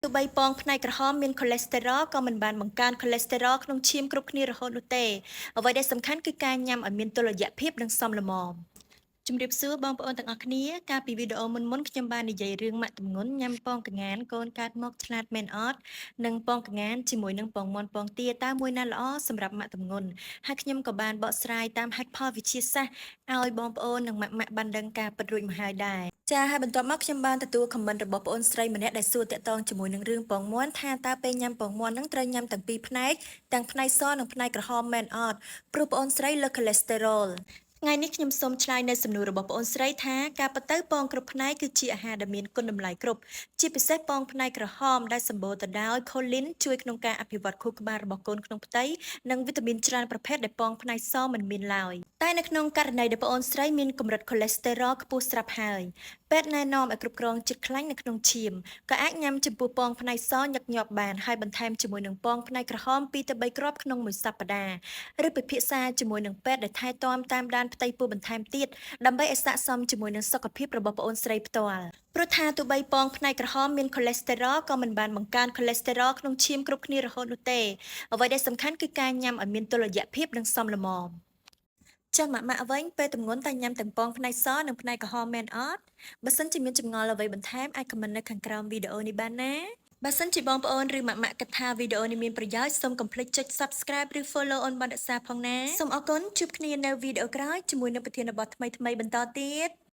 ទោះបីពងផ្នែកក្រហមមានខូលេស្តេរ៉ុលក៏មិនបានបង្កើនខូលេស្តេរ៉ុលក្នុងឈាមគ្រប់គ្នារហូតនោះទេអ្វីដែលសំខាន់គឺការញ៉ាំឲ្យមានតុល្យភាពនិងសមល្មមជំរាបសួរបងប្អូនទាំងអស់គ្នាកាលពីវីដេអូមុនខ្ញុំបាននិយាយរឿងម៉ាក់ទម្ងន់ញ៉ាំពងកងានកូនកើតមកឆ្លាតមែនអត់និងពងកងានជាមួយនឹងពងមាន់ពងទាតើមួយណាល្អសម្រាប់ម៉ាក់ទម្ងន់ហើយខ្ញុំក៏បានបកស្រាយតាមហេតុផលវិទ្យាសាស្ត្រឲ្យបងប្អូននិងម៉ាក់បានដឹងការពិតរួចមកហើយដែរចាហើយបន្ទាប់មកខ្ញុំបានទទួលខមមិនរបស់បងអូនស្រីម្នាក់ដែលសួរតាក់ទងជាមួយនឹងរឿងពងមាន់ថាតើពេលញ៉ាំពងមាន់នឹងត្រូវញ៉ាំទាំងពីរផ្នែកទាំងផ្នែកសនិងផ្នែកក្រហមមែនអត់ព្រោះបងអូនស្រីលើសខូលេស្តេរ៉ុលថ្ងៃនេះខ្ញុំសូមឆ្លើយនៅសំណួររបស់បងអូនស្រីថាការពិតទៅពងគ្រប់ផ្នែកគឺជាអាហារដែលមានគុណតម្លៃគ្រប់ជាពិសេសពងផ្នែកក្រហមដែលសម្បូរទៅដោយខូលីនជួយក្នុងការអភិវឌ្ឍខួរក្បាលរបស់កូនក្នុងផ្ទៃនិងវីតាមីនច្រើនប្រភេទដែលពងផ្នែកសមិនមានឡើយតែនៅក្នុងករណីដែលបងអូនស្រីមានកម្រិតខូលេស្តេរ៉ុលខ្ពស់ស្រាប់ហើយពេទ្យណែនាំឲ្យគ្រប់គ្រងជាតិខ្លាញ់នៅក្នុងឈាមក៏អាចញ៉ាំចំពោះពងផ្នែកសញឹកញាប់បានហើយបន្ថែមជាមួយនឹងពងផ្នែកក្រហម2ទៅ3គ្រាប់ក្នុងមួយសប្តាហ៍ឬពិភាក្សាជាមួយនឹងពេទ្យដែលថែទាំតាមដានផ្ទៃពោះបន្ថែមទៀតដើម្បីឲ្យស័ក្តិសមជាមួយនឹងសុខភាពរបស់បងអូនស្រីផ្ទាល់ព្រោះថាទោះបីពងផ្នែកក្រហមមានខូលេស្តេរ៉ុលក៏មិនបានបង្កើនខូលេស្តេរ៉ុលក្នុងឈាមគ្រប់គ្នារហូតនោះទេអ្វីដែលសំខាន់គឺការញ៉ាំឲ្យមានតុល្យភាពនិងសមល្មមចាំម៉ាក់វិញពេលទម្ងន់តែញ៉ាំទាំងពងផ្នែកសនិងផ្នែកក្រហមមែនអត់បើសិនជាមានចម្ងល់អ្វីបន្ថែមអាចខមមិននៅខាងក្រោមវីដេអូនេះបានណាបើសិនជាបងប្អូនឬម៉ាក់គិតថាវីដេអូនេះមានប្រយោជន៍សូមកុំភ្លេចចុច Subscribe ឬ Follow អូនបានរក្សាផងណាសូមអរគុណជួបគ្នានៅវីដេអូក្រោយជាមួយនឹងប្រធានបទថ្មីៗបន្តទៀត